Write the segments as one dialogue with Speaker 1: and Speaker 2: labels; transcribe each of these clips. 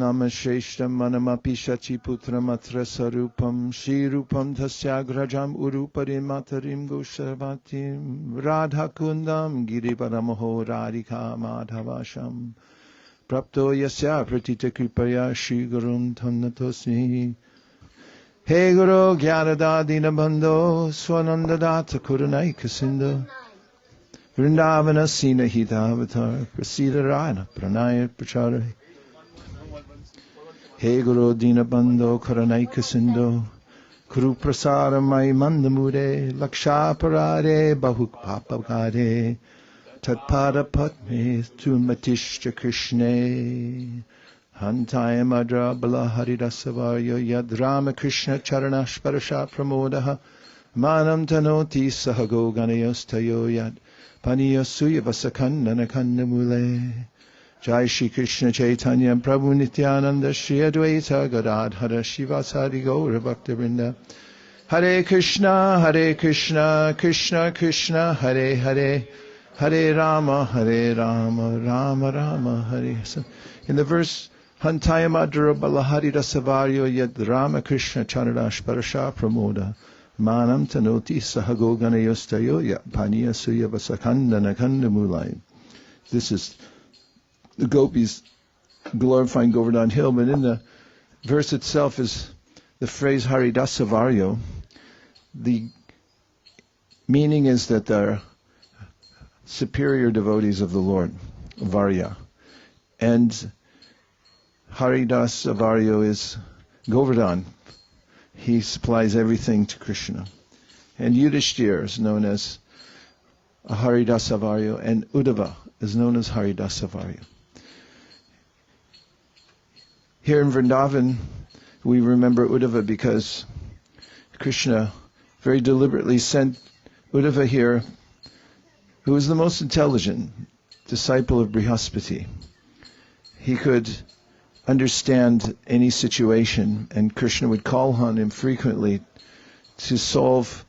Speaker 1: namashreshtam manamapi shachiputram atra sarupam Shri Rupam tasyagrajam urupari matarim gosharvatim Radha kundam giriparamaho radhika madhavasham Prapto yasya pratita kripaya Shri Gurum Tannatosmi He Guru Gyarada Dinabandho Swanandadata Kurunaika Sindhu Vṛndāvana Sina Hita Avatar Prasida Rana Pranaya Prachara He Guru Dinabandho Kurunaika Sindhu Kuru Prasara Mai Mandamure Laksha Parade Bahuk Papakade Tatpada Patme Tumatishcha Krishna Hantaya Madra Bala Haridasavarya Yad Rama Krishna Charanash Parasha Pramodaha Manam Tanoti Sahago Ganayostayo Yad Paniyasuya Vasakandana Kandamule Jai Shri Krishna Chaitanya Prabhu Nityananda Shri Advaita Gadadhara Shivasadi Gaura Bhakta Vrinda Hare Krishna Krishna Krishna Hare Hare Hare Rama Rama Rama Hare. In the verse Hantaya Madhura Balahari Rasavaryo Yad Rama Krishna Charadash Parasha Pramoda Manam Tanoti Sahago Ganayostayo Paniya Suya Vasakandana Kandamulai. This is the gopis glorifying Govardhan Hill, but in the verse itself is the phrase Haridasavaryo. The meaning is that they're superior devotees of the Lord, Varya. And Haridas Avaryo is Govardhan. He supplies everything to Krishna. And Yudhishthira is known as Haridas Avaryo, and Uddhava is known as Haridas Avaryo. Here in Vrindavan, we remember Uddhava because Krishna very deliberately sent Uddhava here, who was the most intelligent disciple of Brihaspati. He could understand any situation, and Krishna would call on him frequently to solve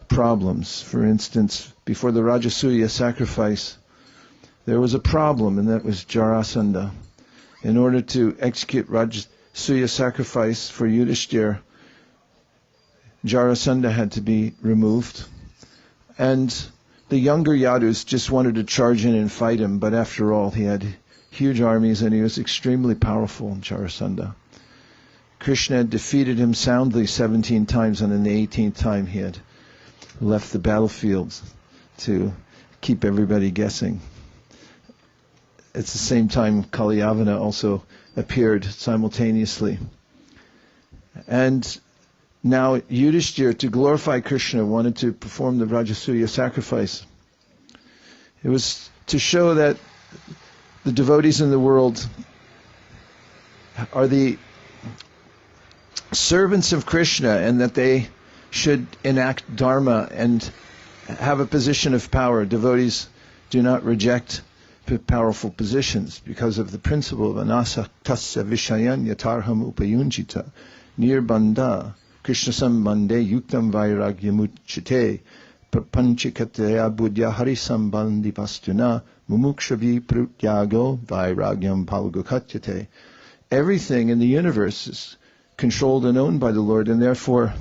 Speaker 1: problems. For instance, before the Rajasuya sacrifice, there was a problem, and that was Jarasandha. In order to execute Rajasuya sacrifice for Yudhishthira, Jarasandha had to be removed. And the younger Yadus just wanted to charge in and fight him, but after all, he had huge armies and he was extremely powerful, Jarasandha. Krishna had defeated him soundly 17 times, and on the 18th time he had left the battlefield to keep everybody guessing. At the same time, Kalyavana also appeared simultaneously. And now Yudhishthira, to glorify Krishna, wanted to perform the Rajasuya sacrifice. It was to show that the devotees in the world are the servants of Krishna, and that they should enact dharma and have a position of power. Devotees do not reject powerful positions because of the principle of anasaktasya vishayan yatarham upayunjita nirbandha Krishna sambandhe yuktam vairagyamuchite prapanchikataya buddhya harisambandhi pastuna mumukshavi prutyago vairagyam palgukatyate. Everything in the universe is controlled and owned by the Lord, and therefore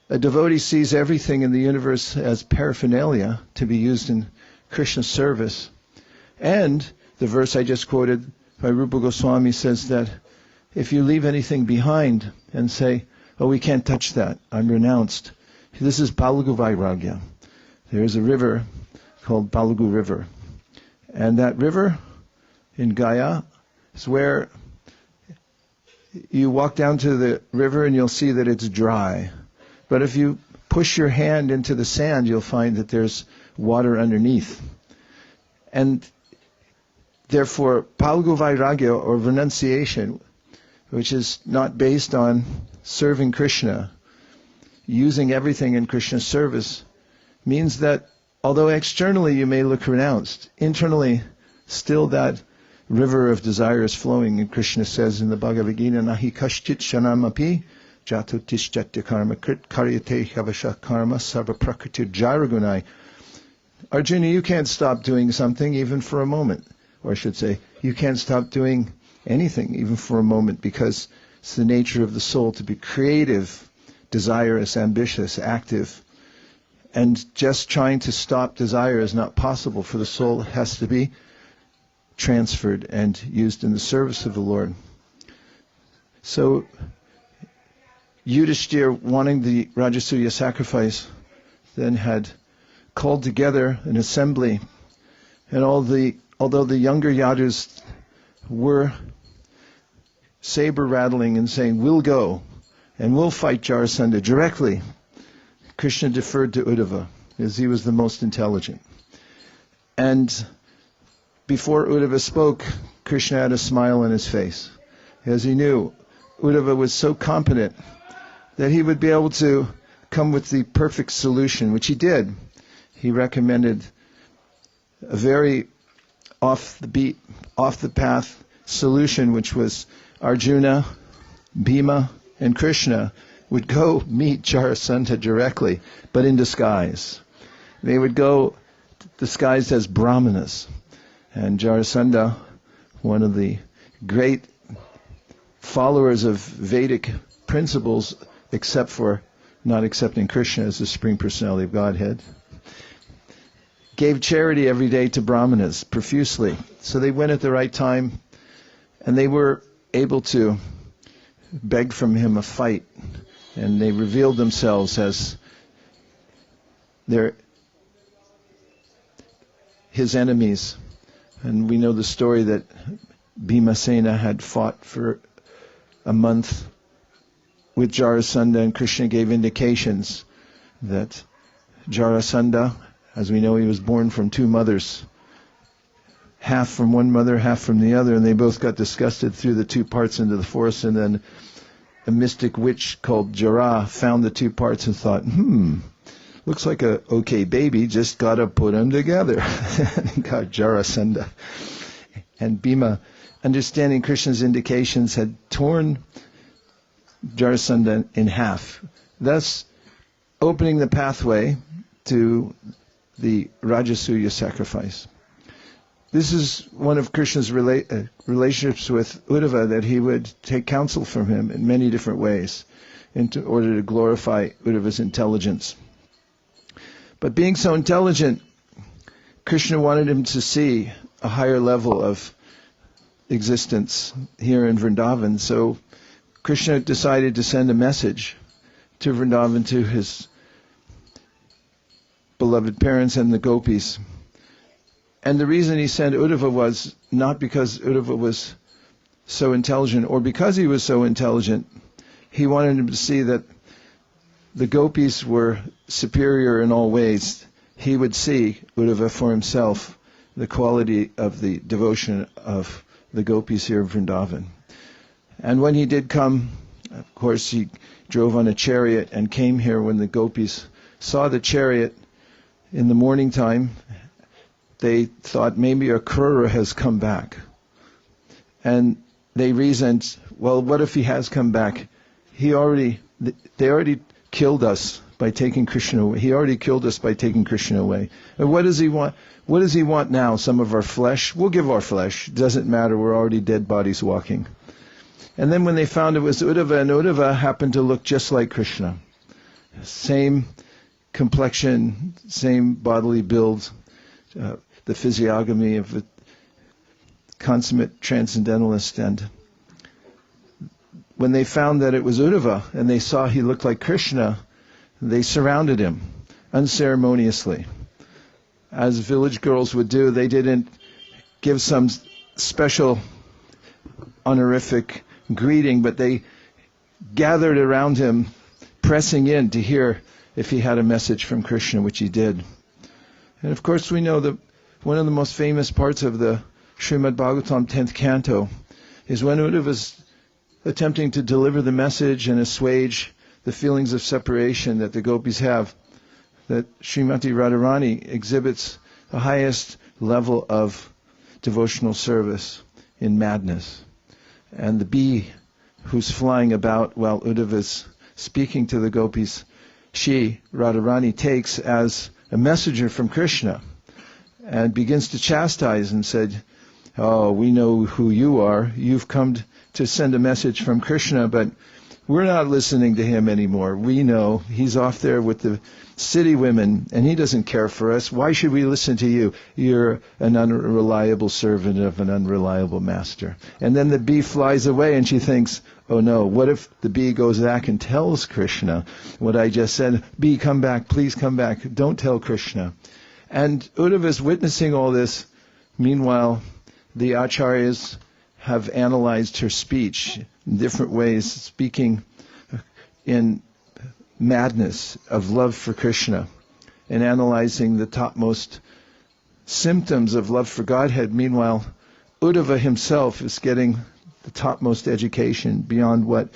Speaker 1: a devotee sees everything in the universe as paraphernalia to be used in Krishna's service. And the verse I just quoted by Rupa Goswami says that if you leave anything behind and say, oh, we can't touch that, I'm renounced, this is Palagu Vairagya. There is a river called Palagu River. And that river in Gaya is where you walk down to the river and you'll see that it's dry. But if you push your hand into the sand, you'll find that there's water underneath. And therefore, Palagu Vairagya, or renunciation, which is not based on serving Krishna, using everything in Krishna's service, means that although externally you may look renounced, internally still that river of desire is flowing. And Krishna says in the Bhagavad Gita, Nahi kashchit shanamapi jatutishchatya karma krit karyate havasha karma sarva prakriti jaragunai. Arjuna, you can't stop doing something even for a moment. Or I should say, you can't stop doing anything, even for a moment, because it's the nature of the soul to be creative, desirous, ambitious, active. And just trying to stop desire is not possible, for the soul has to be transferred and used in the service of the Lord. So Yudhishthira, wanting the Rajasuya sacrifice, then had called together an assembly, and although the younger Yadus were saber rattling and saying, "We'll go and we'll fight Jarasandha directly," Krishna deferred to Uddhava, as he was the most intelligent. And before Uddhava spoke, Krishna had a smile on his face, as he knew Uddhava was so competent that he would be able to come with the perfect solution, which he did. He recommended a very off the beat, off the path solution, which was Arjuna, Bhima, and Krishna would go meet Jarasandha directly, but in disguise. They would go disguised as brahmanas. And Jarasandha, one of the great followers of Vedic principles, except for not accepting Krishna as the Supreme Personality of Godhead, gave charity every day to brahmanas profusely. So they went at the right time, and they were able to beg from him a fight, and they revealed themselves as his enemies. And we know the story that Bhimasena had fought for a month with Jarasandha, and Krishna gave indications that Jarasandha, as we know, he was born from two mothers, half from one mother, half from the other, and they both got disgusted, threw the two parts into the forest, and then a mystic witch called Jara found the two parts and thought, looks like a okay baby, just gotta put them together. And got Jarasandha. And Bhima, understanding Krishna's indications, had torn Jarasandha in half, thus opening the pathway to the Rajasuya sacrifice. This is one of Krishna's relationships with Uddhava, that he would take counsel from him in many different ways in order to glorify Uddhava's intelligence. But being so intelligent, Krishna wanted him to see a higher level of existence here in Vrindavan. So Krishna decided to send a message to Vrindavan, to his beloved parents and the gopīs. And the reason he sent Uddhava was not because Uddhava was so intelligent, or because he was so intelligent. He wanted him to see that the gopīs were superior in all ways. He would see, Uddhava, for himself, the quality of the devotion of the gopīs here in Vrindavan. And when he did come, of course, he drove on a chariot and came here. When the gopīs saw the chariot in the morning time, they thought maybe a Kṛṣṇa has come back. And they reasoned, well, what if he has come back? They already killed us by taking Krishna away. He already killed us by taking Krishna away. And what does he want? What does he want now? Some of our flesh? We'll give our flesh. It doesn't matter. We're already dead bodies walking. And then when they found it was Uddhava, and Uddhava happened to look just like Krishna. Same complexion, same bodily build, the physiognomy of a consummate transcendentalist. And when they found that it was Uddhava, and they saw he looked like Krishna, they surrounded him unceremoniously. As village girls would do, they didn't give some special honorific greeting, but they gathered around him, pressing in to hear if he had a message from Krishna, which he did. And of course we know that one of the most famous parts of the Srimad Bhagavatam 10th canto is when Uddhava is attempting to deliver the message and assuage the feelings of separation that the gopis have, that Srimati Radharani exhibits the highest level of devotional service in madness. And the bee who's flying about while Uddhava is speaking to the gopis, she, Radharani, takes as a messenger from Krishna and begins to chastise and said, oh, we know who you are. You've come to send a message from Krishna, but we're not listening to him anymore. We know he's off there with the city women, and he doesn't care for us. Why should we listen to you? You're an unreliable servant of an unreliable master. And then the bee flies away, and she thinks, oh no, what if the bee goes back and tells Krishna what I just said? Bee, come back, please come back. Don't tell Krishna. And Uddhava is witnessing all this. Meanwhile, the acharyas have analyzed her speech in different ways, speaking in madness of love for Krishna and analyzing the topmost symptoms of love for Godhead. Meanwhile, Uddhava himself is getting the topmost education beyond what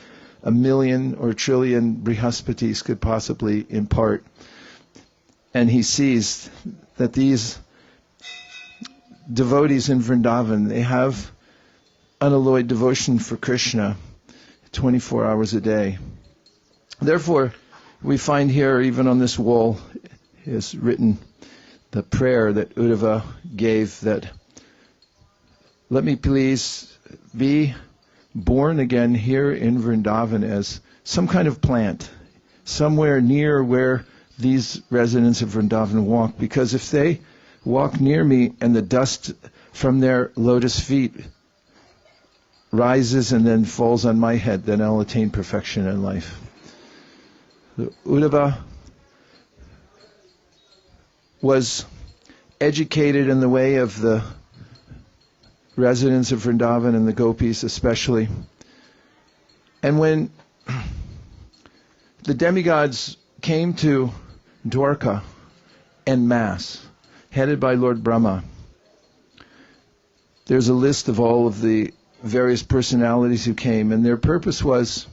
Speaker 1: 1,000,000 or 1,000,000,000,000 Brihaspatis could possibly impart. And he sees that these devotees in Vrindavan, they have unalloyed devotion for Krishna 24 hours a day. Therefore, we find here, even on this wall, is written the prayer that Uddhava gave, that let me please be born again here in Vrindavan as some kind of plant, somewhere near where these residents of Vrindavan walk, because if they walk near me and the dust from their lotus feet rises and then falls on my head, then I'll attain perfection in life. Uddhava was educated in the way of the residents of Vrindavan and the gopīs especially. And when the demigods came to Dwarka en masse, headed by Lord Brahma, there's a list of all of the various personalities who came, and their purpose was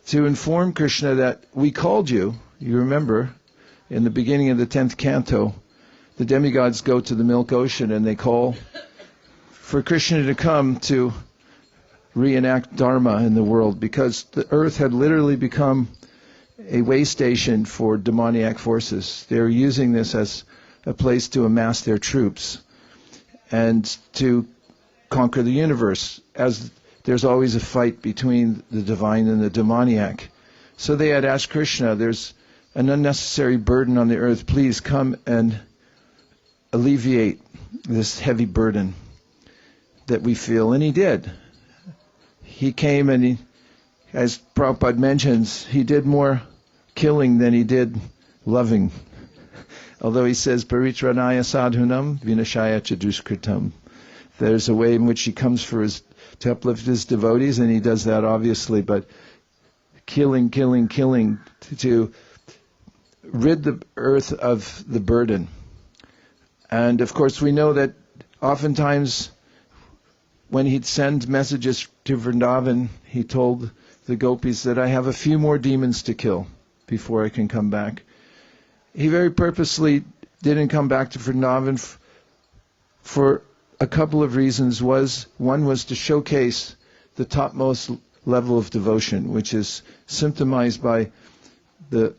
Speaker 1: to inform Krishna that we called you. You remember, in the beginning of the 10th canto, the demigods go to the Milk Ocean and they call for Krishna to come to reenact Dharma in the world, because the earth had literally become a way station for demoniac forces. They're using this as a place to amass their troops and to conquer the universe, as there's always a fight between the divine and the demoniac. So they had asked Krishna, there's an unnecessary burden on the earth, please come and alleviate this heavy burden that we feel. And he did. He came and he, as Prabhupada mentions, he did more killing than he did loving. Although he says, Paritranaya sadhunam vinashaya chaduskritam. There's a way in which he comes to uplift his devotees, and he does that obviously, but killing, to rid the earth of the burden. And of course we know that oftentimes when he'd send messages to Vrindavan, he told the gopīs that I have a few more demons to kill before I can come back. He very purposely didn't come back to Vrindavan for a couple of reasons. One was to showcase the topmost level of devotion, which is symptomized by the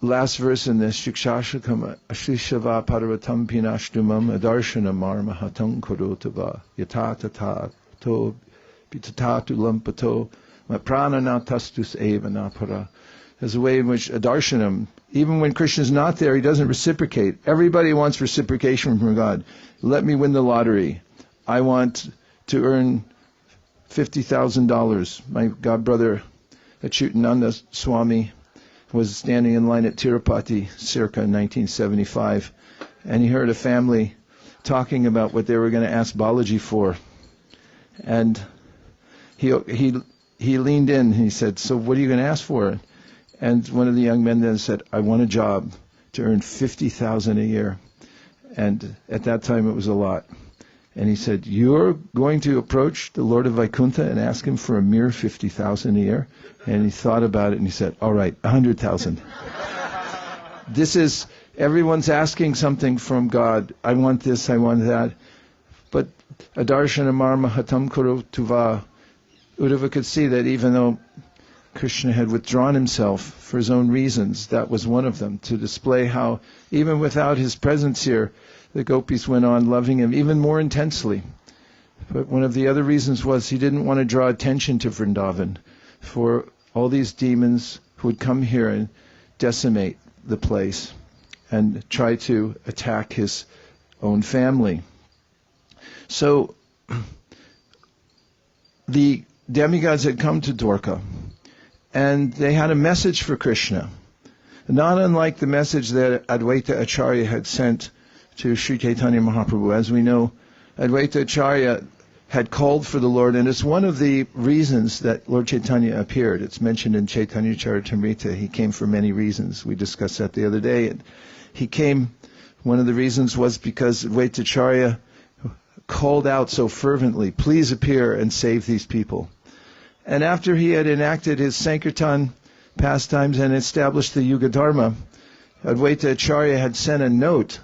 Speaker 1: last verse in this, Shikshashakam Ashrishava Paravatam Pinashtumam Adarshana Marmahatam Kodotava Yatatata To Pitatatu Lampato Maprana Natastus Eva Napara. There's a way in which Adarshanam, even when Krishna's not there, he doesn't reciprocate. Everybody wants reciprocation from God. Let me win the lottery. I want to earn $50,000. My godbrother Achyutananda Swami was standing in line at Tirupati circa 1975, and he heard a family talking about what they were going to ask Balaji for. And he leaned in and he said, so what are you going to ask for? And one of the young men then said, I want a job to earn $50,000 a year. And at that time it was a lot. And he said, you're going to approach the Lord of Vaikuntha and ask him for a mere $50,000 a year? And he thought about it and he said, all right, 100,000. This is, everyone's asking something from God. I want this, I want that. But Adarshana Marma Hatam Kuro Tuva, Uddhava could see that even though Krishna had withdrawn himself for his own reasons, that was one of them, to display how even without his presence here, the gopis went on loving him even more intensely. But one of the other reasons was he didn't want to draw attention to Vrindavan for all these demons who would come here and decimate the place and try to attack his own family. So the demigods had come to Dwarka, and they had a message for Krishna, not unlike the message that Advaita Acharya had sent to Sri Chaitanya Mahaprabhu. As we know, Advaita Acharya had called for the Lord, and it's one of the reasons that Lord Chaitanya appeared. It's mentioned in Chaitanya Charitamrita. He came for many reasons. We discussed that the other day. And he came, one of the reasons was because Advaita Acharya called out so fervently, please appear and save these people. And after he had enacted his Sankirtan pastimes and established the Yuga Dharma, Advaita Acharya had sent a note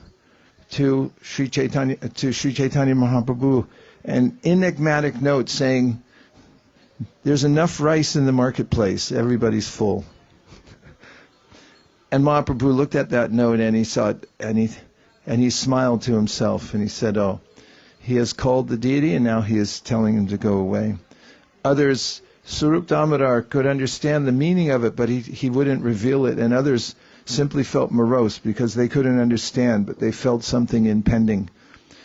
Speaker 1: to Sri Chaitanya Mahaprabhu, an enigmatic note saying, there's enough rice in the marketplace, everybody's full. And Mahaprabhu looked at that note and he saw it, and he smiled to himself and he said, oh, he has called the deity and now he is telling him to go away. Others, Sarup Damodar, could understand the meaning of it, but he wouldn't reveal it, and others simply felt morose because they couldn't understand, but they felt something impending.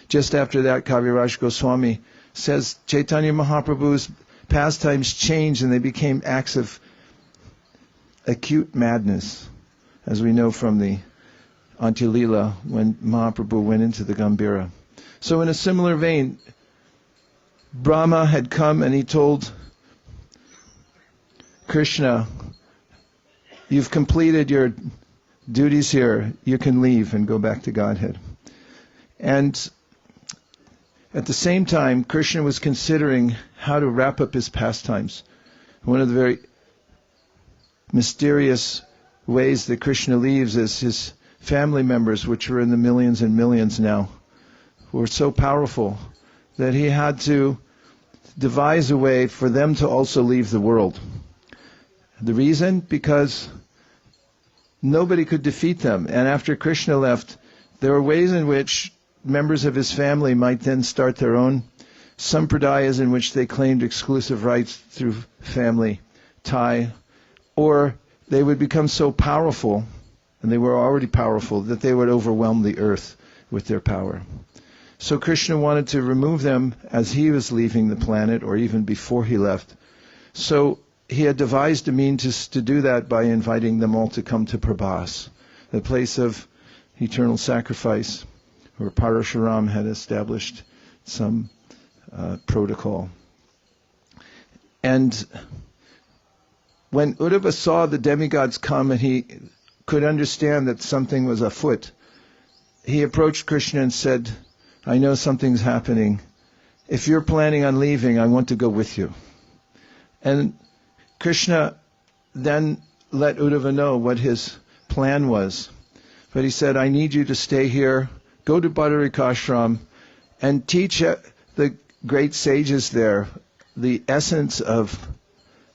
Speaker 1: Just after that, Kaviraj Goswami says Chaitanya Mahaprabhu's pastimes changed and they became acts of acute madness, as we know from the Antya-lila when Mahaprabhu went into the Gambhira. So in a similar vein, Brahma had come and he told Krishna, you've completed your duties here, you can leave and go back to Godhead. And at the same time, Krishna was considering how to wrap up his pastimes. One of the very mysterious ways that Krishna leaves is his family members, which are in the millions and millions now, were so powerful that he had to devise a way for them to also leave the world. The reason? Because nobody could defeat them. And after Krishna left, there were ways in which members of his family might then start their own sampradayas in which they claimed exclusive rights through family tie, or they would become so powerful, and they were already powerful, that they would overwhelm the earth with their power. So Krishna wanted to remove them as he was leaving the planet, or even before he left. So he had devised a means to do that by inviting them all to come to Prabhas, the place of eternal sacrifice, where Parashuram had established some protocol. And when Uddhava saw the demigods come and he could understand that something was afoot, he approached Krishna and said, I know something's happening. If you're planning on leaving, I want to go with you. And Krishna then let Uddhava know what his plan was. But he said, I need you to stay here, go to Badarikashram, and teach the great sages there the essence of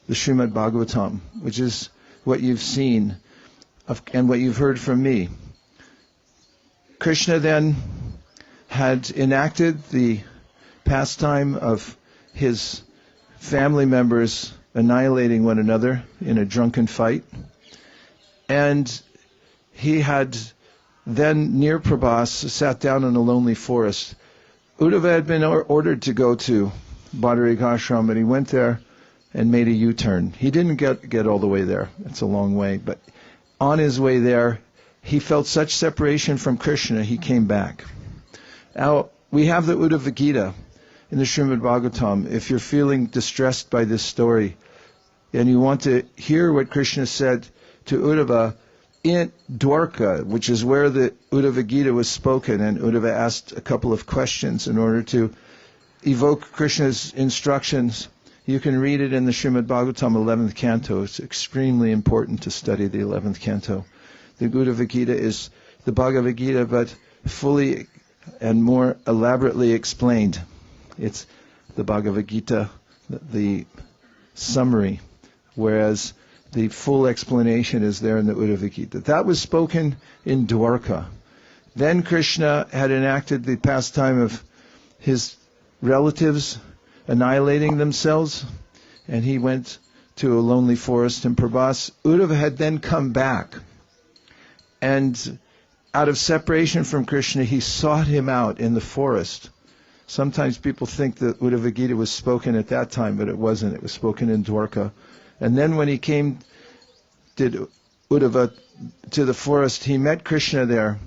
Speaker 1: the Srimad Bhagavatam, which is what you've seen and what you've heard from me. Krishna then had enacted the pastime of his family members annihilating one another in a drunken fight. And he had then, near Prabhas, sat down in a lonely forest. Uddhava had been ordered to go to Badarikashram, but he went there and made a U-turn. He didn't get all the way there. It's a long way. But on his way there, he felt such separation from Krishna, he came back. Now, we have the Uddhava Gita in the Srimad Bhagavatam. If you're feeling distressed by this story, and you want to hear what Krishna said to Uddhava in Dwarka, which is where the Uddhava Gita was spoken, and Uddhava asked a couple of questions in order to evoke Krishna's instructions, you can read it in the Srimad Bhagavatam 11th canto. It's extremely important to study the 11th canto. The Uddhava Gita is the Bhagavad Gita, but fully and more elaborately explained. It's the Bhagavad Gita, the summary, whereas the full explanation is there in the Uddhava Gita. That was spoken in Dwarka. Then Krishna had enacted the pastime of his relatives annihilating themselves, and he went to a lonely forest in Prabhas. Uddhava had then come back, and out of separation from Krishna, he sought him out in the forest. Sometimes people think that Uddhava Gita was spoken at that time, but it wasn't. It was spoken in Dwarka. And then when he did Uddhava to the forest, he met Krishna there,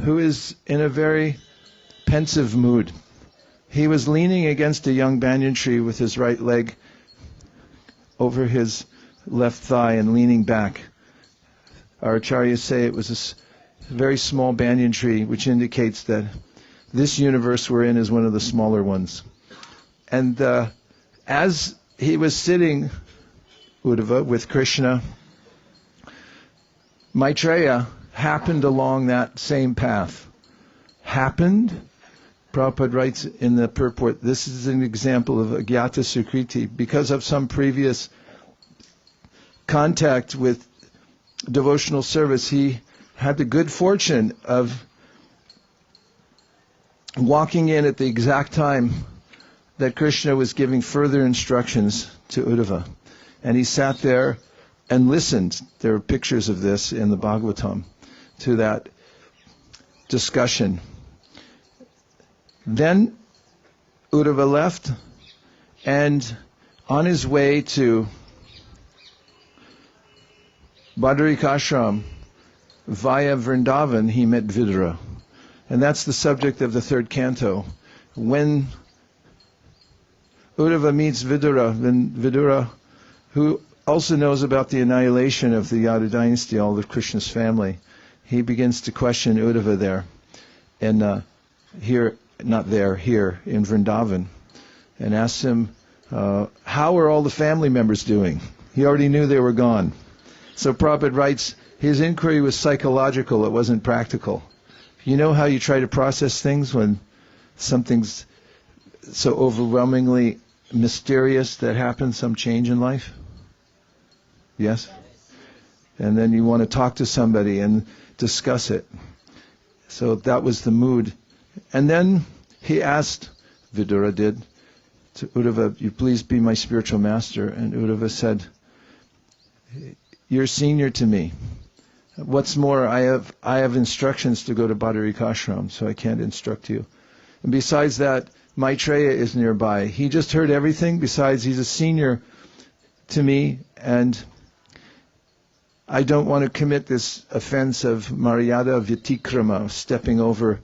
Speaker 1: who is in a very pensive mood. He was leaning against a young banyan tree with his right leg over his left thigh and leaning back. Our acharyas say it was a very small banyan tree, which indicates that this universe we're in is one of the smaller ones. And as he was sitting, Uddhava, with Krishna, Maitreya happened along that same path. Happened? Prabhupada writes in the purport, this is an example of agyata sukriti. Because of some previous contact with devotional service, he had the good fortune of walking in at the exact time that Krishna was giving further instructions to Uddhava. And he sat there and listened. There are pictures of this in the Bhagavatam, to that discussion. Then Uddhava left, and on his way to Badarikashram, via Vrindavan, he met Vidura. And that's the subject of the third canto. When Uddhava meets Vidura, then Vidura, who also knows about the annihilation of the Yadu dynasty, all of Krishna's family, he begins to question Uddhava there. And here in Vrindavan, and asks him, how are all the family members doing? He already knew they were gone. So Prabhupada writes, his inquiry was psychological, it wasn't practical. You know how you try to process things when something's so overwhelmingly mysterious that happens, some change in life? Yes? And then you want to talk to somebody and discuss it. So that was the mood. And then he asked, Vidura did, to Uddhava, you please be my spiritual master. And Uddhava said, you're senior to me. What's more, I have instructions to go to Badarikashram, so I can't instruct you. And besides that, Maitreya is nearby. He just heard everything. Besides, he's a senior to me, and I don't want to commit this offense of Maryada Vyatikrama, stepping over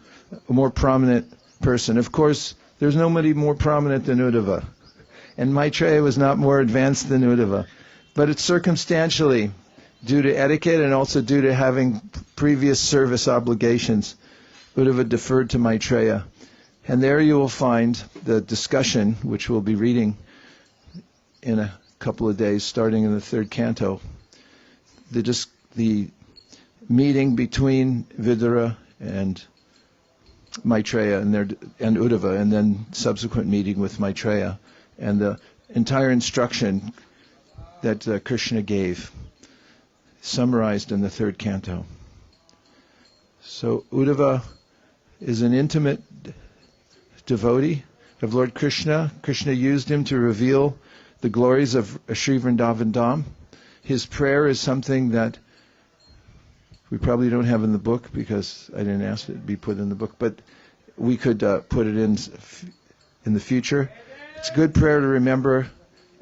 Speaker 1: a more prominent person. Of course, there's nobody more prominent than Uddhava. And Maitreya was not more advanced than Uddhava. But it's circumstantially, due to etiquette and also due to having previous service obligations, Uddhava deferred to Maitreya. And there you will find the discussion, which we'll be reading in a couple of days, starting in the third canto. The meeting between Vidura and Maitreya and Uddhava, and then subsequent meeting with Maitreya, and the entire instruction that Krishna gave, summarized in the third canto. So Uddhava is an intimate devotee of Lord Krishna. Krishna used him to reveal the glories of Sri Vrindavan Dham. His prayer is something that we probably don't have in the book because I didn't ask it to be put in the book, but we could put it in the future. It's a good prayer to remember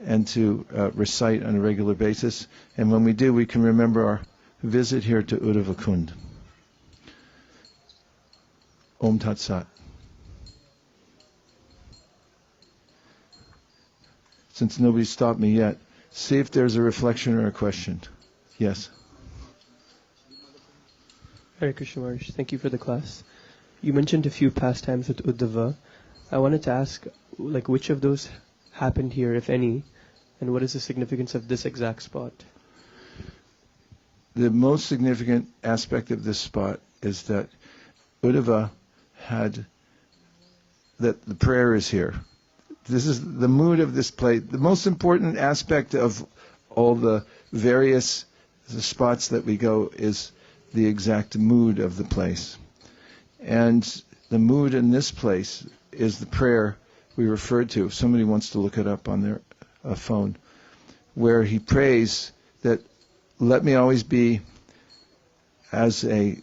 Speaker 1: and to recite on a regular basis. And when we do, we can remember our visit here to Uddhava Kund. Om Tat Sat. Since nobody stopped me yet, see if there's a reflection or a question. Yes?
Speaker 2: Hare Krishna Maharaj, thank you for the class. You mentioned a few pastimes with Uddhava. I wanted to ask, which of those happened here, if any, and what is the significance of this exact spot?
Speaker 1: The most significant aspect of this spot is that Uddhava had, that the prayer is here. This is the mood of this place. The most important aspect of all the various spots that we go is the exact mood of the place. And the mood in this place is the prayer we referred to. If somebody wants to look it up on their phone, where he prays that let me always be as a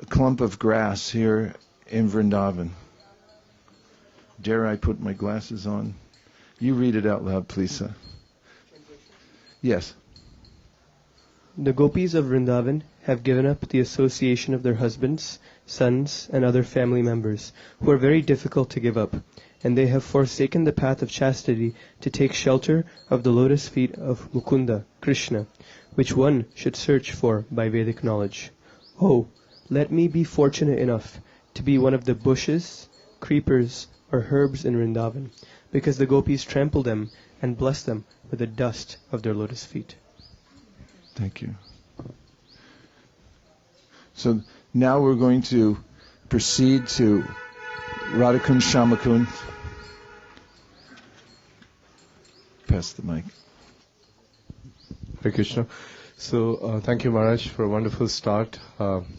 Speaker 1: clump of grass here in Vrindavan. Dare I put my glasses on? You read it out loud, please, sir. Yes.
Speaker 2: The gopīs of Vrindavan have given up the association of their husbands, sons, and other family members, who are very difficult to give up, and they have forsaken the path of chastity to take shelter of the lotus feet of Mukunda, Krishna, which one should search for by Vedic knowledge. Oh, let me be fortunate enough to be one of the bushes, creepers, or herbs in Vrindavan, because the gopīs trample them and bless them with the dust of their lotus feet.
Speaker 1: Thank you. So now we're going to proceed to Radhakund Shamakund. Pass the mic.
Speaker 3: Hare Krishna. So thank you, Maharaj, for a wonderful start.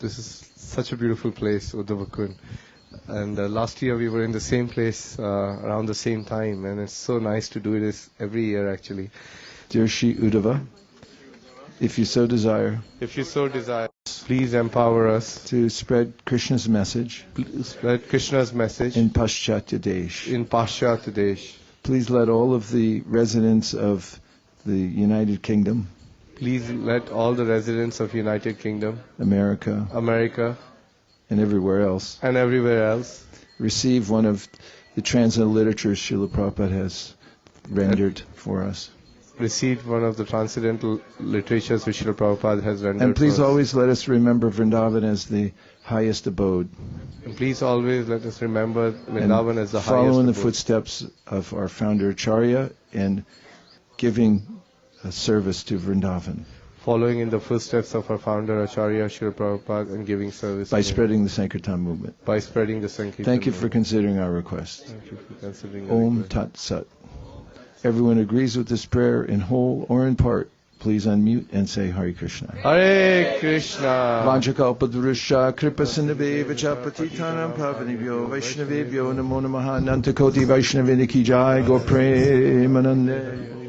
Speaker 3: This is such a beautiful place, Uddhava. And last year we were in the same place around the same time, and it's so nice to do this every year, actually.
Speaker 1: Dear Shri Uddhava, if you so desire,
Speaker 3: please empower us
Speaker 1: to spread Krishna's message in Paschatya Desh. Please let all of the residents of the United Kingdom, America, and everywhere else, receive one of the translated literatures Srila Prabhupada has rendered for us.
Speaker 3: Received one of the transcendental literatures which Srila Prabhupada has rendered.
Speaker 1: And please always let us remember Vrindavan as the highest abode.
Speaker 3: And please always let us remember Vrindavan as the highest abode.
Speaker 1: Follow in the footsteps of our founder Acharya in giving a service to Vrindavan.
Speaker 3: Following in the footsteps of our founder Acharya Srila Prabhupada and giving service
Speaker 1: by spreading the Sankirtan movement. Thank you for considering our request.
Speaker 3: Thank you for considering
Speaker 1: Om Tat Sat. Everyone agrees with this prayer in whole or in part. Please unmute and say Hare Krishna.
Speaker 3: Hare Krishna.
Speaker 1: Vanchakalpadurusha kripasindhaveva patitanam pavanibhyo Vaishnavebhyo namo namaha Nantakoti Vaishnavini ki jai Go Premanande.